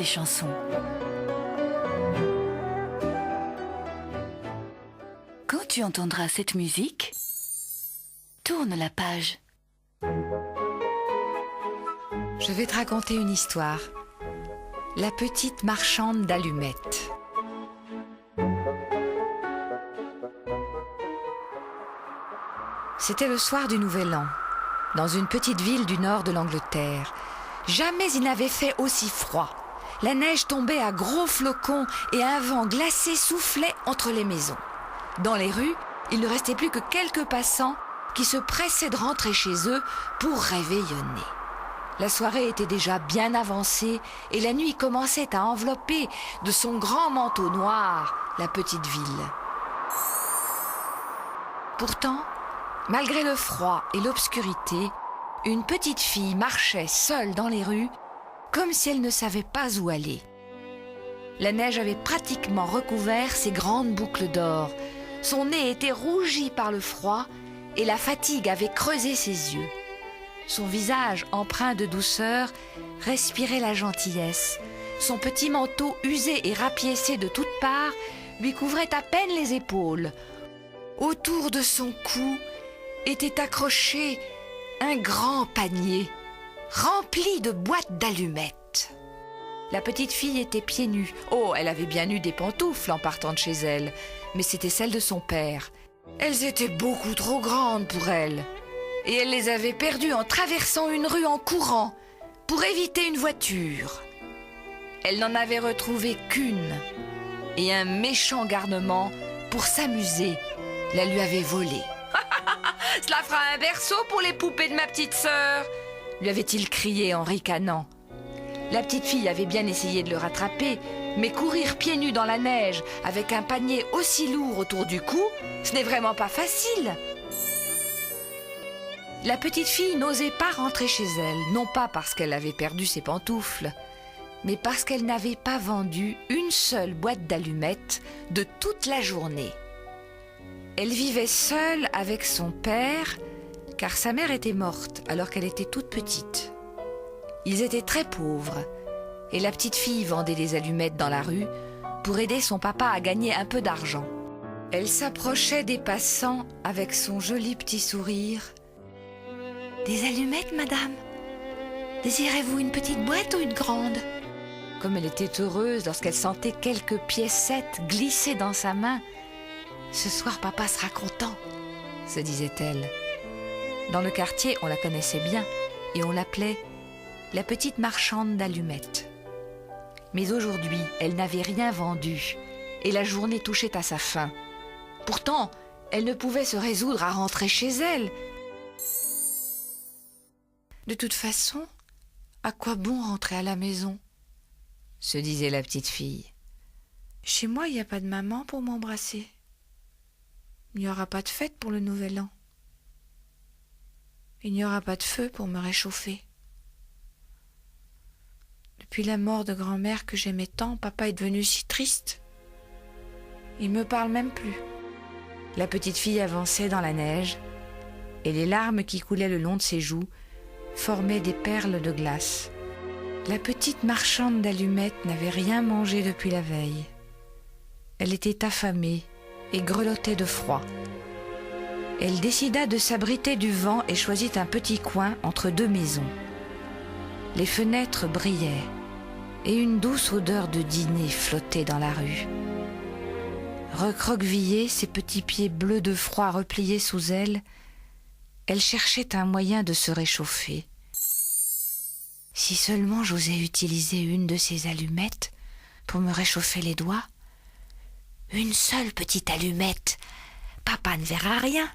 ces chansons. Quand tu entendras cette musique, tourne la page. Je vais te raconter une histoire. La petite marchande d'allumettes. C'était le soir du Nouvel An, dans une petite ville du nord de l'Angleterre. Jamais il n'avait fait aussi froid. La neige tombait à gros flocons et un vent glacé soufflait entre les maisons. Dans les rues, il ne restait plus que quelques passants qui se pressaient de rentrer chez eux pour réveillonner. La soirée était déjà bien avancée et la nuit commençait à envelopper de son grand manteau noir la petite ville. Pourtant, malgré le froid et l'obscurité, une petite fille marchait seule dans les rues, comme si elle ne savait pas où aller. La neige avait pratiquement recouvert ses grandes boucles d'or. Son nez était rougi par le froid et la fatigue avait creusé ses yeux. Son visage, empreint de douceur, respirait la gentillesse. Son petit manteau usé et rapiécé de toutes parts lui couvrait à peine les épaules. Autour de son cou était accroché un grand panier rempli de boîtes d'allumettes. La petite fille était pieds nus. Oh, elle avait bien eu des pantoufles en partant de chez elle, mais c'était celles de son père. Elles étaient beaucoup trop grandes pour elle, et elle les avait perdues en traversant une rue en courant pour éviter une voiture. Elle n'en avait retrouvé qu'une, et un méchant garnement, pour s'amuser, la lui avait volée. « Cela fera un berceau pour les poupées de ma petite sœur !» lui avait-il crié en ricanant. La petite fille avait bien essayé de le rattraper, mais courir pieds nus dans la neige avec un panier aussi lourd autour du cou, ce n'est vraiment pas facile. La petite fille n'osait pas rentrer chez elle, non pas parce qu'elle avait perdu ses pantoufles, mais parce qu'elle n'avait pas vendu une seule boîte d'allumettes de toute la journée. Elle vivait seule avec son père, car sa mère était morte alors qu'elle était toute petite. Ils étaient très pauvres, et la petite fille vendait des allumettes dans la rue pour aider son papa à gagner un peu d'argent. Elle s'approchait des passants avec son joli petit sourire. « Des allumettes, madame? Désirez-vous une petite boîte ou une grande ?» Comme elle était heureuse lorsqu'elle sentait quelques piécettes glisser dans sa main. « Ce soir, papa sera content, » se disait-elle. Dans le quartier, on la connaissait bien et on l'appelait la petite marchande d'allumettes. Mais aujourd'hui, elle n'avait rien vendu et la journée touchait à sa fin. Pourtant, elle ne pouvait se résoudre à rentrer chez elle. De toute façon, à quoi bon rentrer à la maison, se disait la petite fille. Chez moi, il n'y a pas de maman pour m'embrasser. Il n'y aura pas de fête pour le Nouvel An. Il n'y aura pas de feu pour me réchauffer. Depuis la mort de grand-mère que j'aimais tant, papa est devenu si triste. Il me parle même plus. La petite fille avançait dans la neige, et les larmes qui coulaient le long de ses joues formaient des perles de glace. La petite marchande d'allumettes n'avait rien mangé depuis la veille. Elle était affamée et grelottait de froid. Elle décida de s'abriter du vent et choisit un petit coin entre deux maisons. Les fenêtres brillaient et une douce odeur de dîner flottait dans la rue. Recroquevillée, ses petits pieds bleus de froid repliés sous elle, elle cherchait un moyen de se réchauffer. Si seulement j'osais utiliser une de ces allumettes pour me réchauffer les doigts. Une seule petite allumette, papa ne verra rien.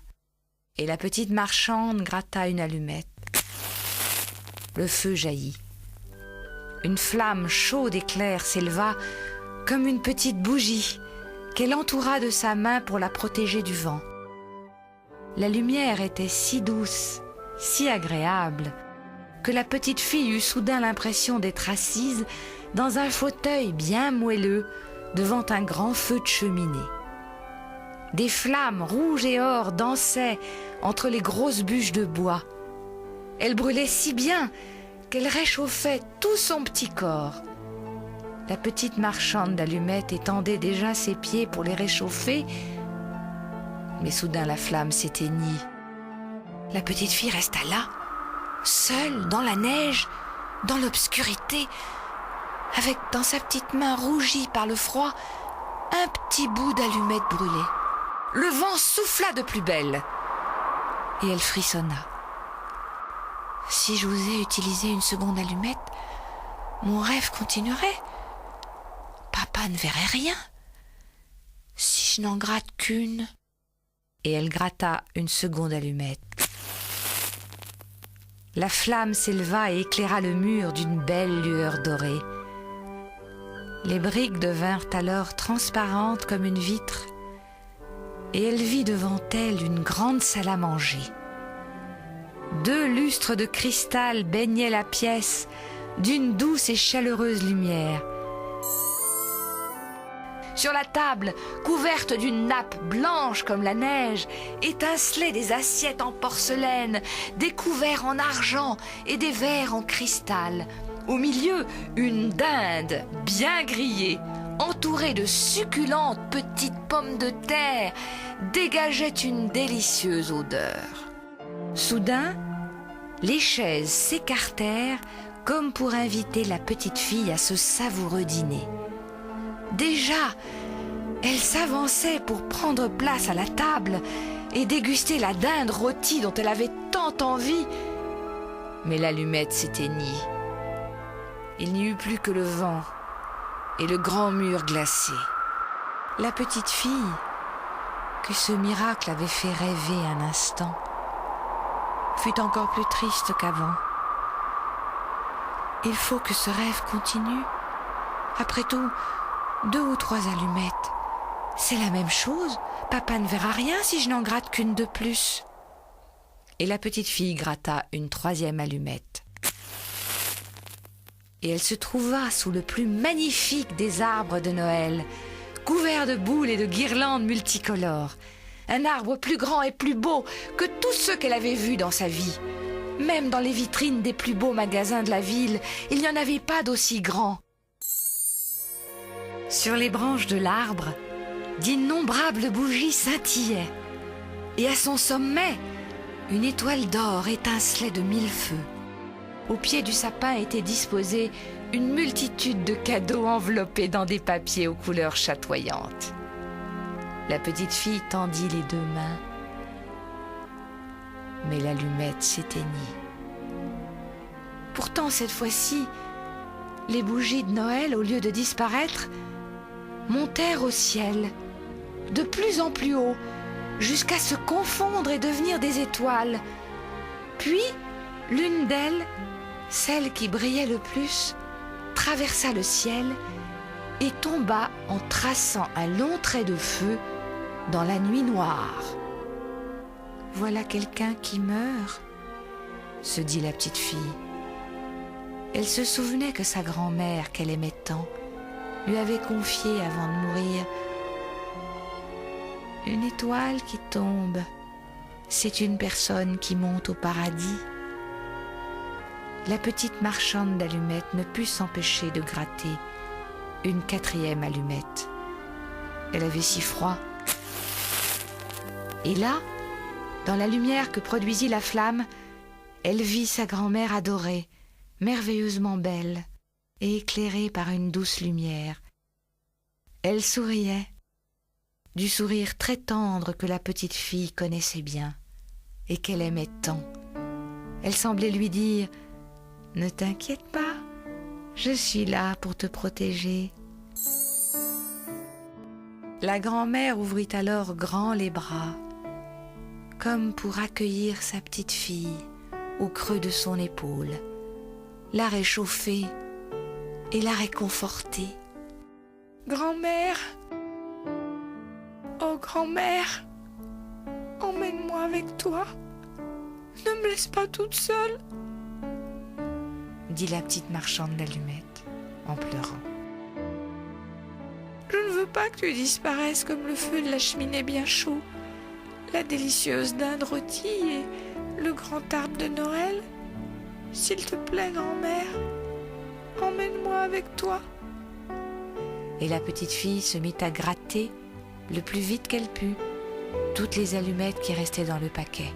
Et la petite marchande gratta une allumette. Le feu jaillit. Une flamme chaude et claire s'éleva comme une petite bougie qu'elle entoura de sa main pour la protéger du vent. La lumière était si douce, si agréable, que la petite fille eut soudain l'impression d'être assise dans un fauteuil bien moelleux devant un grand feu de cheminée. Des flammes rouges et or dansaient entre les grosses bûches de bois. Elles brûlaient si bien qu'elles réchauffaient tout son petit corps. La petite marchande d'allumettes étendait déjà ses pieds pour les réchauffer, mais soudain la flamme s'éteignit. La petite fille resta là, seule dans la neige, dans l'obscurité, avec dans sa petite main rougie par le froid un petit bout d'allumette brûlée. Le vent souffla de plus belle et elle frissonna. Si j'osais utiliser une seconde allumette, mon rêve continuerait. Papa ne verrait rien. Si je n'en gratte qu'une. Et elle gratta une seconde allumette. La flamme s'éleva et éclaira le mur d'une belle lueur dorée. Les briques devinrent alors transparentes comme une vitre, et elle vit devant elle une grande salle à manger. 2 lustres de cristal baignaient la pièce d'une douce et chaleureuse lumière. Sur la table, couverte d'une nappe blanche comme la neige, étincelaient des assiettes en porcelaine, des couverts en argent et des verres en cristal. Au milieu, une dinde bien grillée, entourée de succulentes petites pommes de terre, dégageait une délicieuse odeur. Soudain, les chaises s'écartèrent comme pour inviter la petite fille à ce savoureux dîner. Déjà, elle s'avançait pour prendre place à la table et déguster la dinde rôtie dont elle avait tant envie. Mais l'allumette s'éteignit. Il n'y eut plus que le vent et le grand mur glacé. La petite fille, que ce miracle avait fait rêver un instant, fut encore plus triste qu'avant. Il faut que ce rêve continue. Après tout, 2 ou 3 allumettes, c'est la même chose. Papa ne verra rien si je n'en gratte qu'une de plus. Et la petite fille gratta une 3e allumette. Et elle se trouva sous le plus magnifique des arbres de Noël, couvert de boules et de guirlandes multicolores. Un arbre plus grand et plus beau que tous ceux qu'elle avait vus dans sa vie. Même dans les vitrines des plus beaux magasins de la ville, il n'y en avait pas d'aussi grand. Sur les branches de l'arbre, d'innombrables bougies scintillaient. Et à son sommet, une étoile d'or étincelait de 1000 feux. Au pied du sapin était disposée une multitude de cadeaux enveloppés dans des papiers aux couleurs chatoyantes. La petite fille tendit les 2 mains, mais l'allumette s'éteignit. Pourtant, cette fois-ci, les bougies de Noël, au lieu de disparaître, montèrent au ciel, de plus en plus haut, jusqu'à se confondre et devenir des étoiles. Puis, l'une d'elles, celle qui brillait le plus, traversa le ciel et tomba en traçant un long trait de feu dans la nuit noire. « Voilà quelqu'un qui meurt », se dit la petite fille. Elle se souvenait que sa grand-mère, qu'elle aimait tant, lui avait confié avant de mourir: « Une étoile qui tombe, c'est une personne qui monte au paradis. » La petite marchande d'allumettes ne put s'empêcher de gratter une 4e allumette. Elle avait si froid. Et là, dans la lumière que produisit la flamme, elle vit sa grand-mère adorée, merveilleusement belle et éclairée par une douce lumière. Elle souriait, du sourire très tendre que la petite fille connaissait bien et qu'elle aimait tant. Elle semblait lui dire: « Ne t'inquiète pas, je suis là pour te protéger. » La grand-mère ouvrit alors grand les bras, comme pour accueillir sa petite fille au creux de son épaule, la réchauffer et la réconforter. « Grand-mère, oh grand-mère, emmène-moi avec toi, ne me laisse pas toute seule, » dit la petite marchande d'allumettes en pleurant. « Je ne veux pas que tu disparaisses comme le feu de la cheminée bien chaud, la délicieuse dinde rôtie et le grand arbre de Noël. S'il te plaît, grand-mère, emmène-moi avec toi. » Et la petite fille se mit à gratter le plus vite qu'elle put toutes les allumettes qui restaient dans le paquet,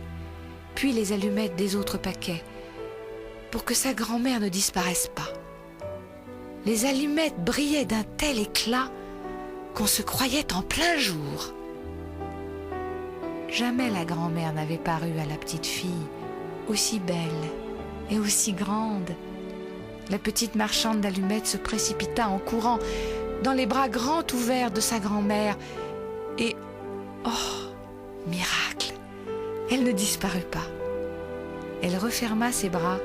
puis les allumettes des autres paquets, pour que sa grand-mère ne disparaisse pas. Les allumettes brillaient d'un tel éclat qu'on se croyait en plein jour. Jamais la grand-mère n'avait paru à la petite fille aussi belle et aussi grande. La petite marchande d'allumettes se précipita en courant dans les bras grands ouverts de sa grand-mère et, oh, miracle, elle ne disparut pas. Elle referma ses bras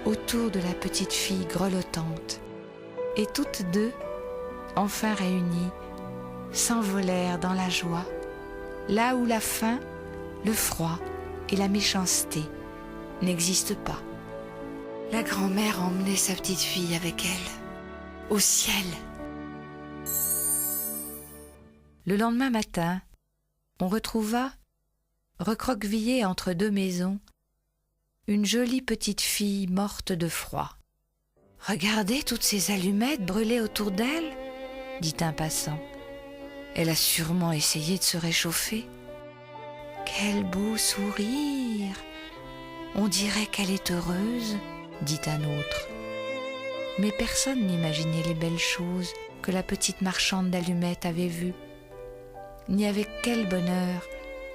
autour de la petite fille grelottante et toutes deux, enfin réunies, s'envolèrent dans la joie, là où la faim, le froid et la méchanceté n'existent pas. La grand-mère emmenait sa petite fille avec elle, au ciel. Le lendemain matin, on retrouva, recroquevillée entre deux maisons, une jolie petite fille morte de froid. « Regardez toutes ces allumettes brûlées autour d'elle » dit un passant. « Elle a sûrement essayé de se réchauffer. »« Quel beau sourire ! On dirait qu'elle est heureuse » dit un autre. Mais personne n'imaginait les belles choses que la petite marchande d'allumettes avait vues, ni avec quel bonheur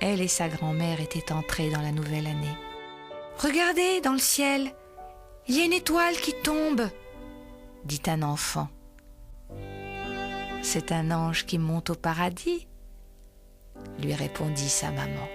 elle et sa grand-mère étaient entrées dans la nouvelle année. « Regardez dans le ciel, il y a une étoile qui tombe !» dit un enfant. « C'est un ange qui monte au paradis !» lui répondit sa maman.